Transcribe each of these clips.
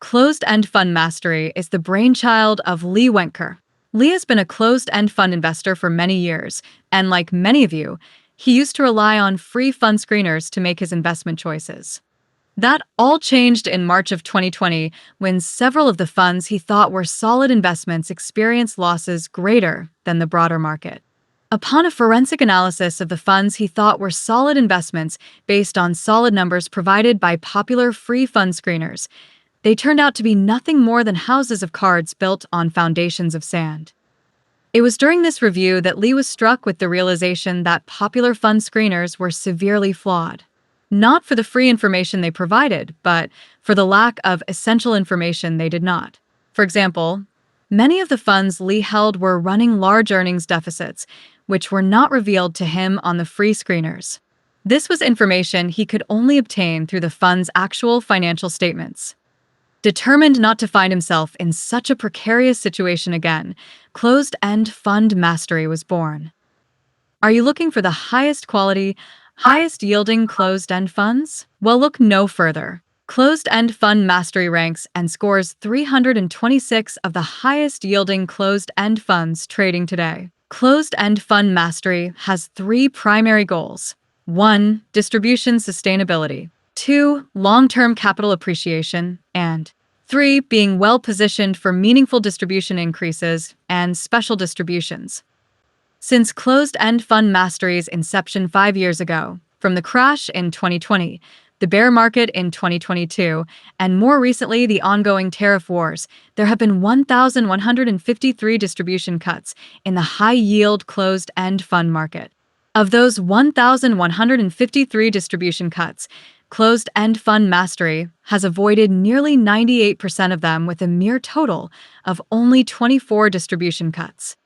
Closed-end fund mastery is the brainchild of Lee Wenker. Lee has been a closed-end fund investor for many years, and like many of you, he used to rely on free fund screeners to make his investment choices. That all changed in March of 2020 when several of the funds he thought were solid investments experienced losses greater than the broader market. Upon a forensic analysis of the funds he thought were solid investments based on solid numbers provided by popular free fund screeners, they turned out to be nothing more than houses of cards built on foundations of sand. It was during this review that Lee was struck with the realization that popular fund screeners were severely flawed. Not for the free information they provided, but for the lack of essential information they did not. For example, many of the funds Lee held were running large earnings deficits, which were not revealed to him on the free screeners. This was information he could only obtain through the fund's actual financial statements. Determined not to find himself in such a precarious situation again, Closed-End Fund Mastery was born. Are you looking for the highest quality, highest yielding closed-end funds? Well, look no further. Closed-End Fund Mastery ranks and scores 326 of the highest yielding closed-end funds trading today. Closed-End Fund Mastery has three primary goals. 1. Distribution sustainability. 2. Long-term capital appreciation. And 3. Being well-positioned for meaningful distribution increases and special distributions. Since Closed-End Fund Mastery's inception 5 years ago, from the crash in 2020, the bear market in 2022, and more recently the ongoing tariff wars, there have been 1,153 distribution cuts in the high-yield closed-end fund market. Of those 1,153 distribution cuts, Closed-End Fund Mastery has avoided nearly 98% of them with a mere total of only 24 distribution cuts.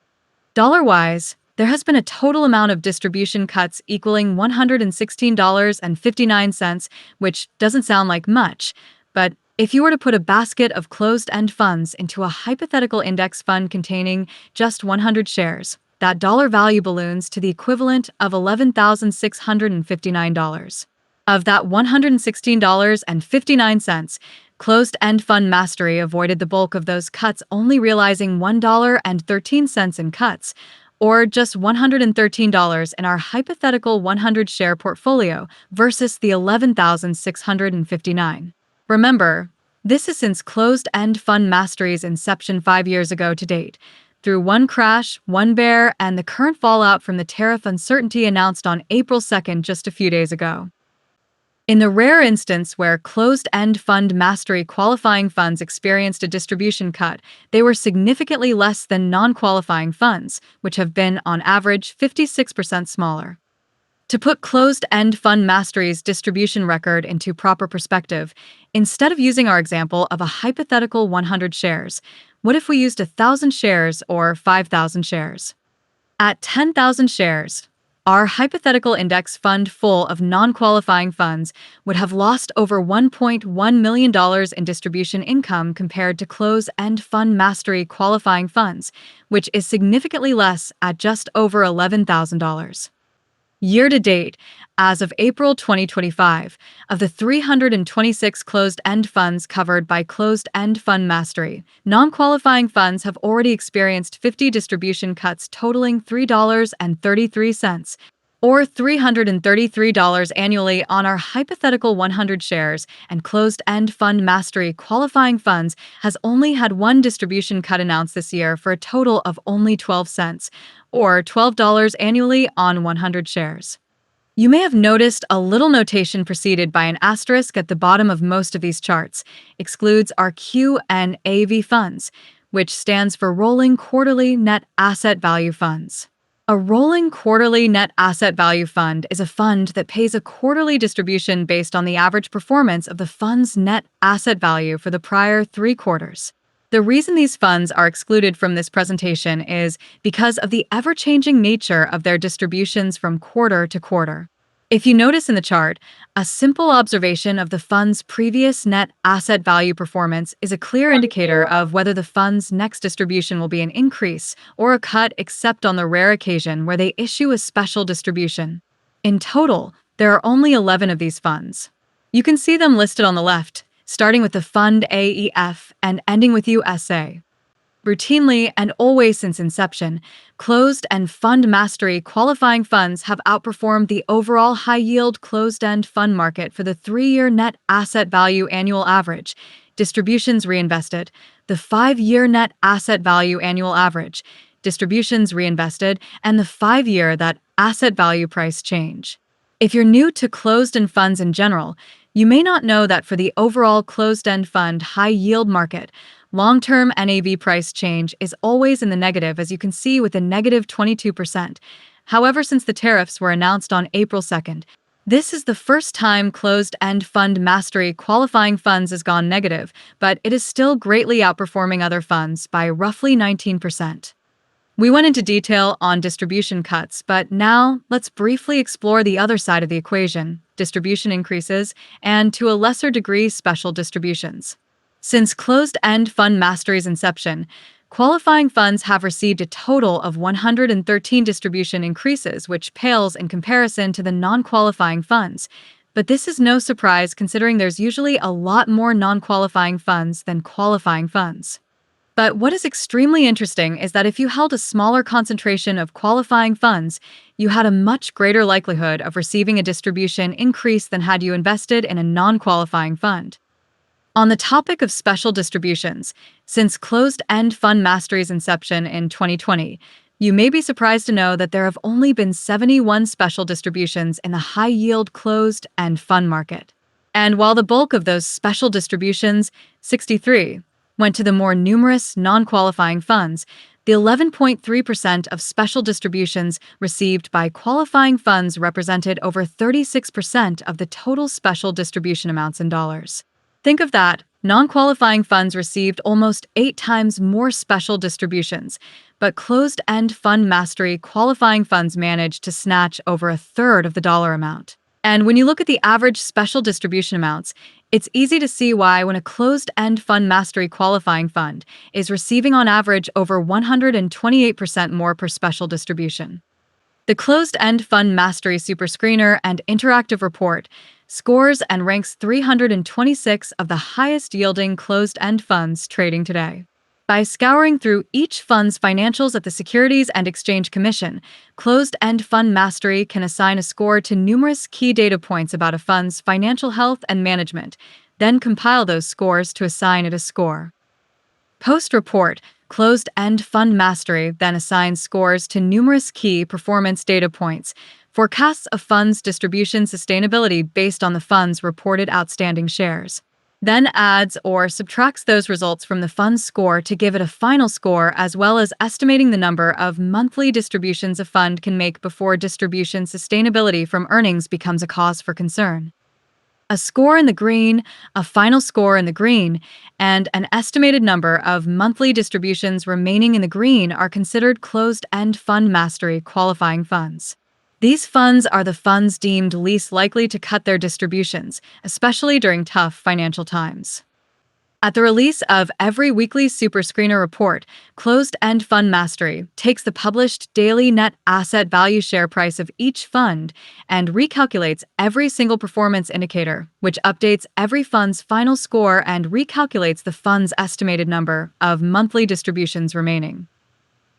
Dollar-wise, there has been a total amount of distribution cuts equaling $116.59, which doesn't sound like much, but if you were to put a basket of closed-end funds into a hypothetical index fund containing just 100 shares, that dollar value balloons to the equivalent of $11,659. Of that $116.59, Closed-End Fund Mastery avoided the bulk of those cuts, only realizing $1.13 in cuts, or just $113 in our hypothetical 100-share portfolio versus the $11,659. Remember, this is since Closed-End Fund Mastery's inception 5 years ago to date, through one crash, one bear, and the current fallout from the tariff uncertainty announced on April 2nd just a few days ago. In the rare instance where Closed-End Fund Mastery qualifying funds experienced a distribution cut, they were significantly less than non-qualifying funds, which have been, on average, 56% smaller. To put Closed-End Fund Mastery's distribution record into proper perspective, instead of using our example of a hypothetical 100 shares, what if we used 1,000 shares or 5,000 shares? At 10,000 shares, our hypothetical index fund full of non-qualifying funds would have lost over $1.1 million in distribution income compared to Closed-End Fund Mastery qualifying funds, which is significantly less at just over $11,000. Year-to-date, as of April 2025, of the 326 closed-end funds covered by Closed-End Fund Mastery, non-qualifying funds have already experienced 50 distribution cuts totaling $3.33, or $333 annually on our hypothetical 100 shares, and Closed-End Fund Mastery qualifying funds has only had one distribution cut announced this year for a total of only 12 cents, or $12 annually on 100 shares. You may have noticed a little notation preceded by an asterisk at the bottom of most of these charts, excludes our QNAV Funds, which stands for Rolling Quarterly Net Asset Value Funds. A rolling quarterly net asset value fund is a fund that pays a quarterly distribution based on the average performance of the fund's net asset value for the prior 3 quarters. The reason these funds are excluded from this presentation is because of the ever-changing nature of their distributions from quarter to quarter. If you notice in the chart, a simple observation of the fund's previous net asset value performance is a clear indicator of whether the fund's next distribution will be an increase or a cut, except on the rare occasion where they issue a special distribution. In total, there are only 11 of these funds. You can see them listed on the left, starting with the fund AEF and ending with USA. Routinely and always since inception, closed and fund mastery qualifying funds have outperformed the overall high-yield closed-end fund market for the 3-year net asset value annual average, distributions reinvested, the 5-year net asset value annual average, distributions reinvested, and the 5-year that asset value price change. If you're new to closed-end funds in general, you may not know that for the overall closed-end fund high-yield market, long-term NAV price change is always in the negative, as you can see with a negative 22%. However, since the tariffs were announced on April 2nd, this is the first time closed-end fund mastery qualifying funds has gone negative, but it is still greatly outperforming other funds by roughly 19%. We went into detail on distribution cuts, but now let's briefly explore the other side of the equation, distribution increases, and to a lesser degree, special distributions. Since closed-end fund mastery's inception, qualifying funds have received a total of 113 distribution increases, which pales in comparison to the non-qualifying funds. But this is no surprise considering there's usually a lot more non-qualifying funds than qualifying funds. But what is extremely interesting is that if you held a smaller concentration of qualifying funds, you had a much greater likelihood of receiving a distribution increase than had you invested in a non-qualifying fund. On the topic of special distributions, since closed-end fund mastery's inception in 2020, you may be surprised to know that there have only been 71 special distributions in the high-yield closed-end fund market. And while the bulk of those special distributions, 63, went to the more numerous non-qualifying funds, the 11.3% of special distributions received by qualifying funds represented over 36% of the total special distribution amounts in dollars. Think of that. Non-qualifying funds received almost 8 times more special distributions, but closed-end fund mastery qualifying funds managed to snatch over a third of the dollar amount. And when you look at the average special distribution amounts, it's easy to see why when a closed-end fund mastery qualifying fund is receiving on average over 128% more per special distribution. The closed-end fund mastery super screener and interactive report scores and ranks 326 of the highest-yielding closed-end funds trading today. By scouring through each fund's financials at the Securities and Exchange Commission, closed-end fund mastery can assign a score to numerous key data points about a fund's financial health and management, then compile those scores to assign it a score. Post-report, closed-end fund mastery then assigns scores to numerous key performance data points, forecasts a fund's distribution sustainability based on the fund's reported outstanding shares, then adds or subtracts those results from the fund's score to give it a final score, as well as estimating the number of monthly distributions a fund can make before distribution sustainability from earnings becomes a cause for concern. A score in the green, a final score in the green, and an estimated number of monthly distributions remaining in the green are considered closed-end fund mastery qualifying funds. These funds are the funds deemed least likely to cut their distributions, especially during tough financial times. At the release of every weekly Super Screener report, Closed-End Fund Mastery takes the published daily net asset value share price of each fund and recalculates every single performance indicator, which updates every fund's final score and recalculates the fund's estimated number of monthly distributions remaining.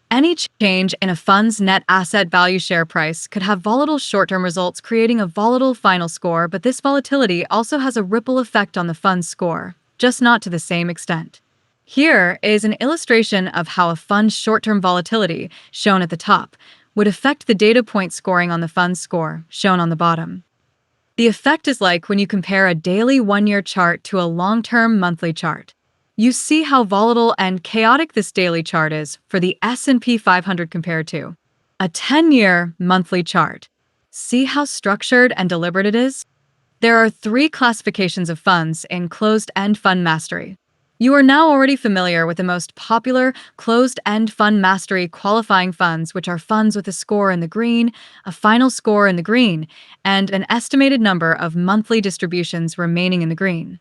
Any change in a fund's net asset value share price could have volatile short-term results, creating a volatile final score, but this volatility also has a ripple effect on the fund's score, just not to the same extent. Here is an illustration of how a fund's short-term volatility, shown at the top, would affect the data point scoring on the fund's score, shown on the bottom. The effect is like when you compare a daily one-year chart to a long-term monthly chart. You see how volatile and chaotic this daily chart is for the S&P 500 compared to a 10-year monthly chart. See how structured and deliberate it is? There are 3 classifications of funds in closed-end fund mastery. You are now already familiar with the most popular closed-end fund mastery qualifying funds, which are funds with a score in the green, a final score in the green, and an estimated number of monthly distributions remaining in the green.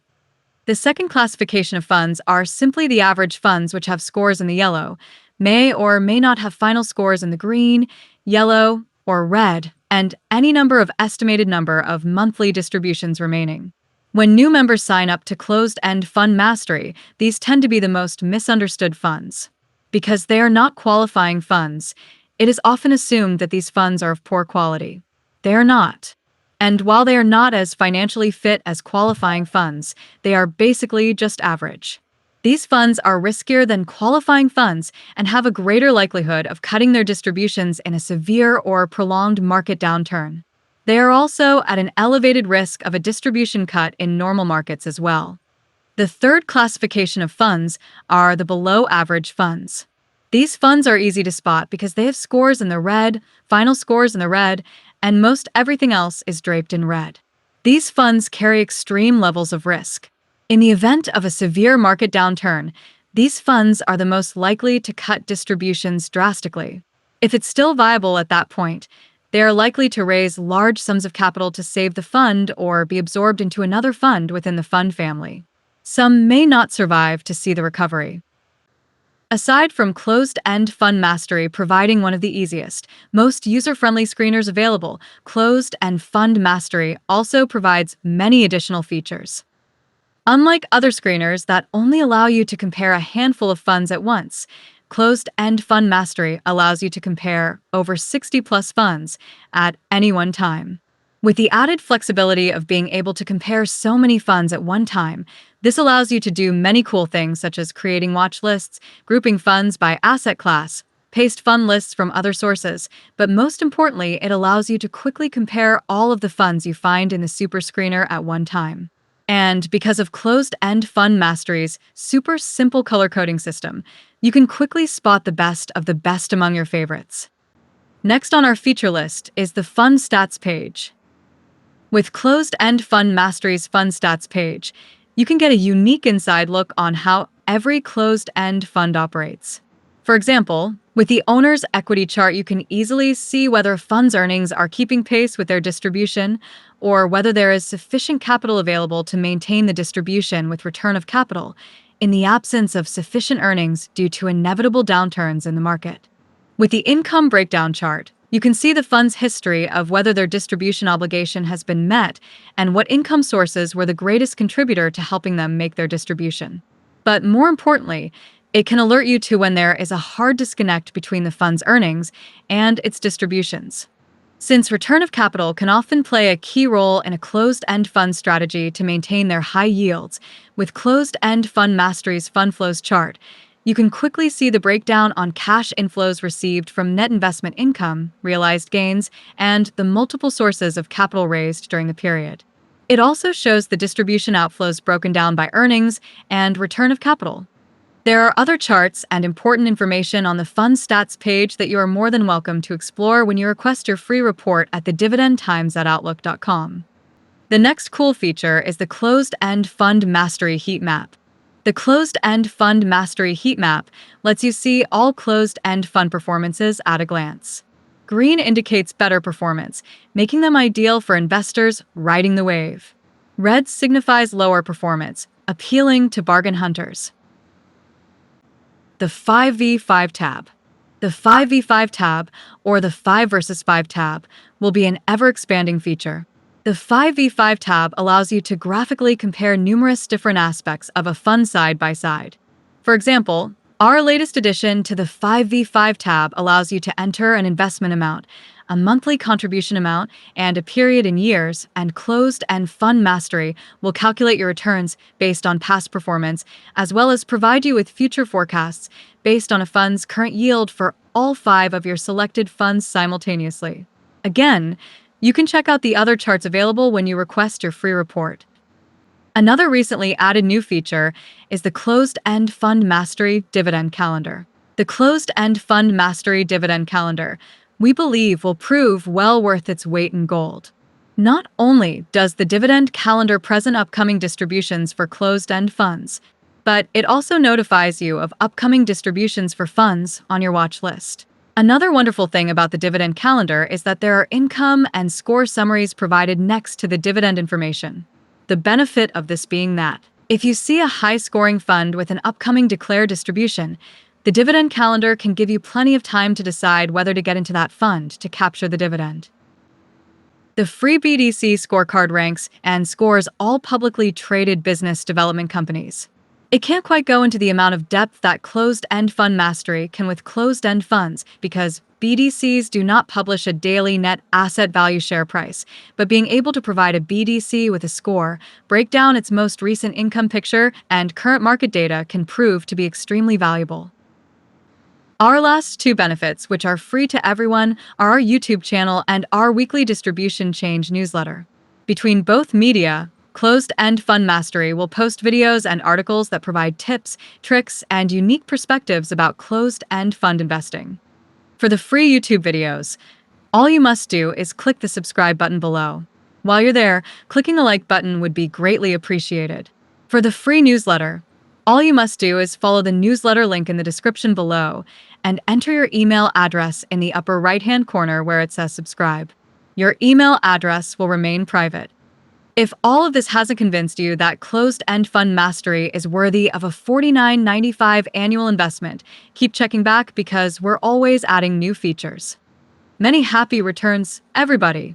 The second classification of funds are simply the average funds, which have scores in the yellow, may or may not have final scores in the green, yellow, or red, and any number of estimated number of monthly distributions remaining. When new members sign up to closed-end fund mastery, these tend to be the most misunderstood funds. Because they are not qualifying funds, it is often assumed that these funds are of poor quality. They are not. And while they are not as financially fit as qualifying funds, they are basically just average. These funds are riskier than qualifying funds and have a greater likelihood of cutting their distributions in a severe or prolonged market downturn. They are also at an elevated risk of a distribution cut in normal markets as well. The third classification of funds are the below-average funds. These funds are easy to spot because they have scores in the red, final scores in the red, and most everything else is draped in red. These funds carry extreme levels of risk. In the event of a severe market downturn, these funds are the most likely to cut distributions drastically. If it's still viable at that point, they are likely to raise large sums of capital to save the fund or be absorbed into another fund within the fund family. Some may not survive to see the recovery. Aside from closed-end fund mastery providing one of the easiest, most user-friendly screeners available, closed-end fund mastery also provides many additional features. Unlike other screeners that only allow you to compare a handful of funds at once, closed-end fund mastery allows you to compare over 60+ funds at any one time. With the added flexibility of being able to compare so many funds at one time, this allows you to do many cool things such as creating watch lists, grouping funds by asset class, paste fund lists from other sources, but most importantly, it allows you to quickly compare all of the funds you find in the super screener at one time. And because of closed-end fund mastery's super simple color coding system, you can quickly spot the best of the best among your favorites. Next on our feature list is the Fund Stats page. With closed-end fund mastery's fund stats page, you can get a unique inside look on how every closed-end fund operates. For example, with the owner's equity chart, you can easily see whether a fund's earnings are keeping pace with their distribution or whether there is sufficient capital available to maintain the distribution with return of capital in the absence of sufficient earnings due to inevitable downturns in the market. With the income breakdown chart, you can see the fund's history of whether their distribution obligation has been met and what income sources were the greatest contributor to helping them make their distribution. But more importantly, it can alert you to when there is a hard disconnect between the fund's earnings and its distributions. Since return of capital can often play a key role in a closed-end fund strategy to maintain their high yields, with closed-end fund mastery's fund flows chart, you can quickly see the breakdown on cash inflows received from net investment income, realized gains, and the multiple sources of capital raised during the period. It also shows the distribution outflows broken down by earnings and return of capital. There are other charts and important information on the Fund Stats page that you are more than welcome to explore when you request your free report at TheDividendTimes@outlook.com. The next cool feature is the Closed-End Fund Mastery Heat Map. The Closed-End Fund Mastery Heat Map lets you see all closed-end fund performances at a glance. Green indicates better performance, making them ideal for investors riding the wave. Red signifies lower performance, appealing to bargain hunters. The 5v5 tab. The 5v5 tab, or the 5 versus 5 tab, will be an ever-expanding feature. The 5v5 tab allows you to graphically compare numerous different aspects of a fund side by side. For example, our latest addition to the 5v5 tab allows you to enter an investment amount, a monthly contribution amount, and a period in years, and closed-end fund mastery will calculate your returns based on past performance, as well as provide you with future forecasts based on a fund's current yield for all 5 of your selected funds simultaneously. Again, you can check out the other charts available when you request your free report. Another recently added new feature is the Closed-End Fund Mastery Dividend Calendar. The Closed-End Fund Mastery Dividend Calendar, we believe, will prove well worth its weight in gold. Not only does the dividend calendar present upcoming distributions for closed-end funds, but it also notifies you of upcoming distributions for funds on your watch list. Another wonderful thing about the dividend calendar is that there are income and score summaries provided next to the dividend information. The benefit of this being that, if you see a high-scoring fund with an upcoming declared distribution, the dividend calendar can give you plenty of time to decide whether to get into that fund to capture the dividend. The free BDC scorecard ranks and scores all publicly traded business development companies. It can't quite go into the amount of depth that closed-end fund mastery can with closed-end funds because BDCs do not publish a daily net asset value share price, but being able to provide a BDC with a score, break down its most recent income picture, and current market data can prove to be extremely valuable. Our last two benefits, which are free to everyone, are our YouTube channel and our weekly distribution change newsletter. Between both media, Closed End Fund Mastery will post videos and articles that provide tips, tricks, and unique perspectives about closed end fund investing. For the free YouTube videos, all you must do is click the subscribe button below. While you're there, clicking the like button would be greatly appreciated. For the free newsletter, all you must do is follow the newsletter link in the description below and enter your email address in the upper right-hand corner where it says subscribe. Your email address will remain private. If all of this hasn't convinced you that closed-end fund mastery is worthy of a $49.95 annual investment, keep checking back because we're always adding new features. Many happy returns, everybody!